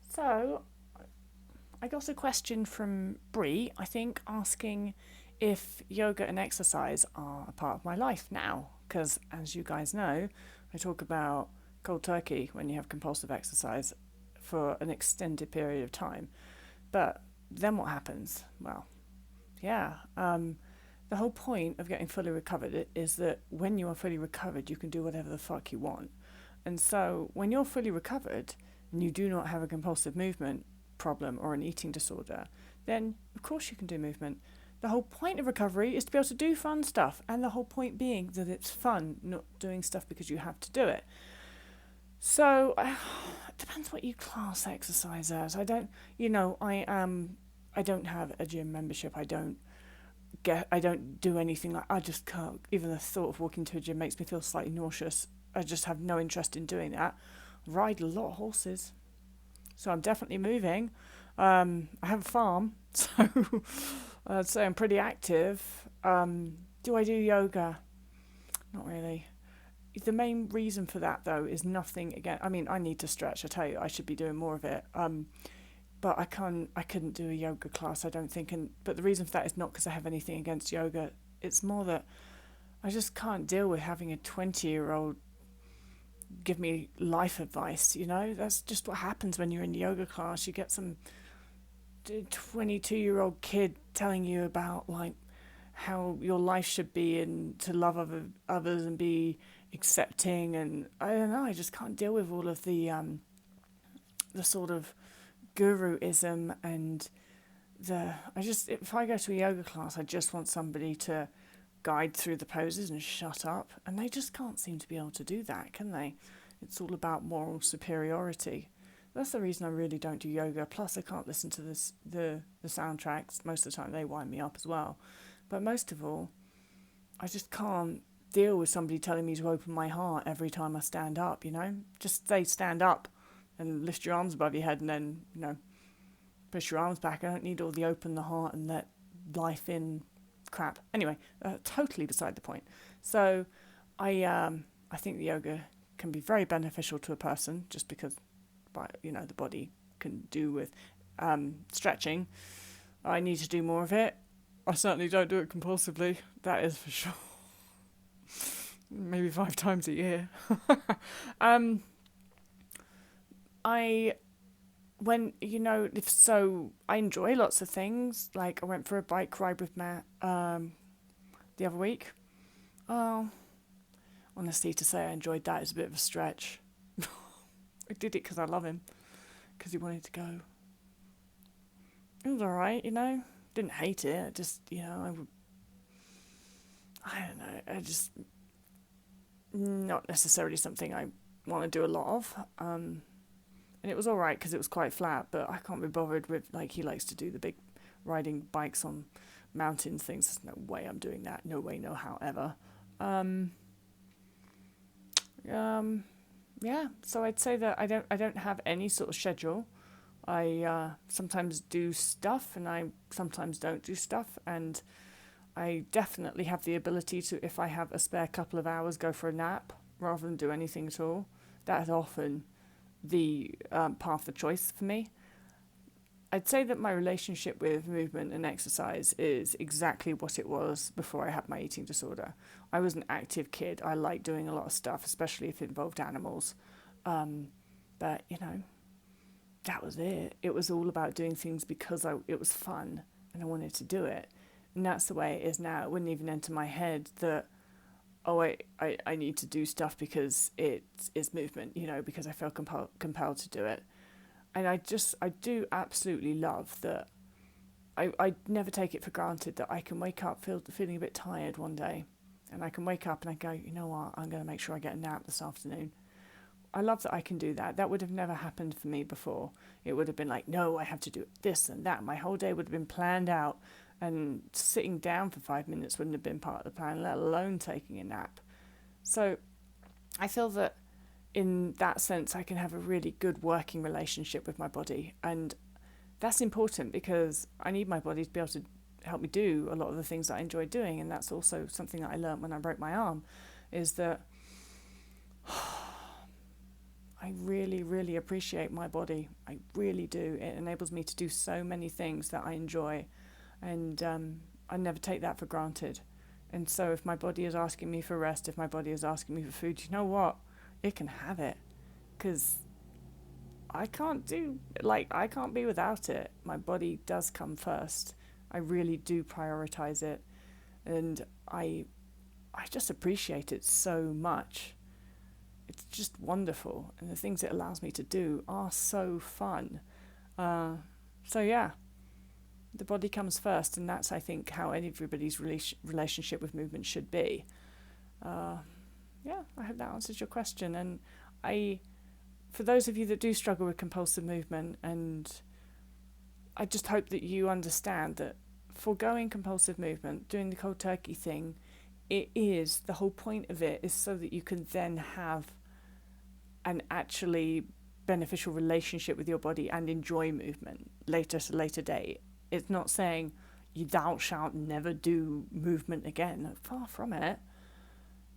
So, I got a question from Bree, I think, asking if yoga and exercise are a part of my life now. Because, as you guys know, I talk about cold turkey when you have compulsive exercise for an extended period of time. But then what happens? Well, yeah. The whole point of getting fully recovered is that when you are fully recovered, you can do whatever the fuck you want. And so when you're fully recovered and you do not have a compulsive movement problem or an eating disorder, then of course you can do movement. The whole point of recovery is to be able to do fun stuff, and the whole point being that it's fun, not doing stuff because you have to do it. So it depends what you class exercise as. I don't have a gym membership. I don't do anything like. I just can't. Even the thought of walking to a gym makes me feel slightly nauseous. I just have no interest in doing that. Ride a lot of horses, so I'm definitely moving. I have a farm, so I'd say I'm pretty active. Do I do yoga? Not really. The main reason for that, though, is nothing again. I mean, I need to stretch. I tell you, I should be doing more of it. But I can't. I couldn't do a yoga class, I don't think. But the reason for that is not because I have anything against yoga. It's more that I just can't deal with having a 20-year-old give me life advice. That's just what happens when you're in yoga class. You get some 22-year-old kid telling you about like how your life should be and to love others and be accepting, and I don't know. I just can't deal with all of the sort of guruism and if I go to a yoga class, I just want somebody to guide through the poses and shut up, and they just can't seem to be able to do that, can they? It's all about moral superiority. That's the reason I really don't do yoga. Plus, I can't listen to the soundtracks. Most of the time, they wind me up as well. But most of all, I just can't deal with somebody telling me to open my heart every time I stand up. Just say stand up and lift your arms above your head, and then push your arms back. I don't need all the open the heart and let life in crap. Anyway, totally beside the point. So, I think the yoga can be very beneficial to a person just because, the body can do with stretching. I need to do more of it. I certainly don't do it compulsively. That is for sure. Maybe 5 times a year. I I enjoy lots of things. Like I went for a bike ride with Matt the other week. Oh, honestly, to say I enjoyed that is a bit of a stretch. I did it because I love him, because he wanted to go. It was alright, Didn't hate it. I just, I don't know. I just not necessarily something I want to do a lot of. And it was alright because it was quite flat, but I can't be bothered with, like, he likes to do the big riding bikes on mountains things. There's no way I'm doing that. No way, no how ever. Yeah, so I'd say that I don't have any sort of schedule. I sometimes do stuff and I sometimes don't do stuff, and I definitely have the ability to, if I have a spare couple of hours, go for a nap rather than do anything at all. That is often the path of choice for me. I'd say that my relationship with movement and exercise is exactly what it was before I had my eating disorder. I was an active kid. I liked doing a lot of stuff, especially if it involved animals. But, that was it. It was all about doing things because it was fun and I wanted to do it. And that's the way it is now. It wouldn't even enter my head that, I need to do stuff because it is movement, because I feel compelled to do it. And I do absolutely love that. I never take it for granted that I can wake up feeling a bit tired one day, and I can wake up and I go, you know what, I'm going to make sure I get a nap this afternoon. I love that I can do that. That would have never happened for me before. It would have been like, no, I have to do this and that. My whole day would have been planned out, and sitting down for 5 minutes wouldn't have been part of the plan, let alone taking a nap. So I feel that in that sense, I can have a really good working relationship with my body. And that's important because I need my body to be able to help me do a lot of the things that I enjoy doing. And that's also something that I learned when I broke my arm, is that I really, really appreciate my body. I really do. It enables me to do so many things that I enjoy, and I never take that for granted. And so if my body is asking me for rest, if my body is asking me for food, you know what? It can have it, because I can't be without it. My body does come first. I really do prioritize it, and I just appreciate it so much. It's just wonderful, and the things it allows me to do are so fun. So yeah, the body comes first, and that's, I think, how everybody's relationship with movement should be. Yeah, I hope that answers your question. And for those of you that do struggle with compulsive movement, and I just hope that you understand that foregoing compulsive movement, doing the cold turkey thing, the whole point of it is so that you can then have an actually beneficial relationship with your body and enjoy movement at a later date. It's not saying thou shalt never do movement again. Far from it.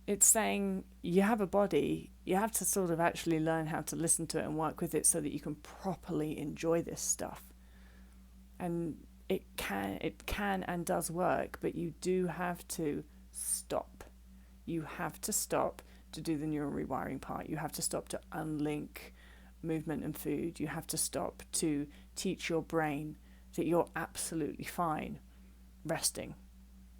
It's saying you have a body, you have to sort of actually learn how to listen to it and work with it so that you can properly enjoy this stuff. And it can and does work, but you do have to stop. You have to stop to do the neural rewiring part. You have to stop to unlink movement and food. You have to stop to teach your brain that you're absolutely fine resting,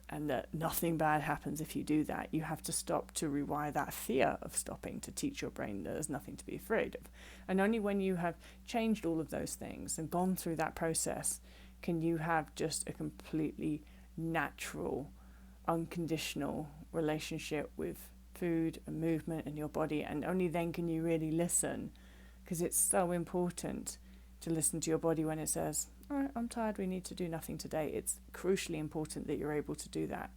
and that nothing bad happens if you do that. You have to stop to rewire that fear of stopping, to teach your brain that there's nothing to be afraid of. And only when you have changed all of those things and gone through that process can you have just a completely natural, unconditional relationship with food and movement and your body. And only then can you really listen, because it's so important to listen to your body when it says, all right, I'm tired, we need to do nothing today. It's crucially important that you're able to do that.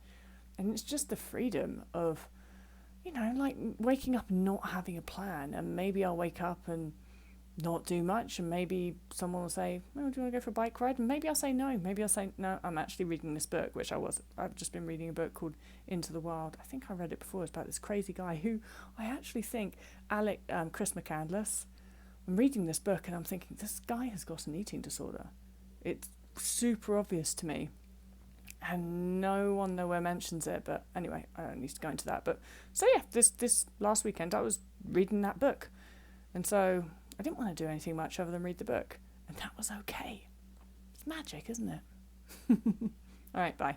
And it's just the freedom of, like waking up and not having a plan. And maybe I'll wake up and not do much, and maybe someone will say, oh, do you want to go for a bike ride? And maybe I'll say no. Maybe I'll say, no, I'm actually reading this book, I've just been reading a book called Into the Wild. I think I read it before. It's about this crazy guy who I actually think, Chris McCandless. I'm reading this book and I'm thinking, this guy has got an eating disorder. It's super obvious to me, and no one nowhere mentions it. But anyway, I don't need to go into that. But so yeah, this last weekend I was reading that book, and so I didn't want to do anything much other than read the book, and that was okay. It's magic, isn't it? All right, bye.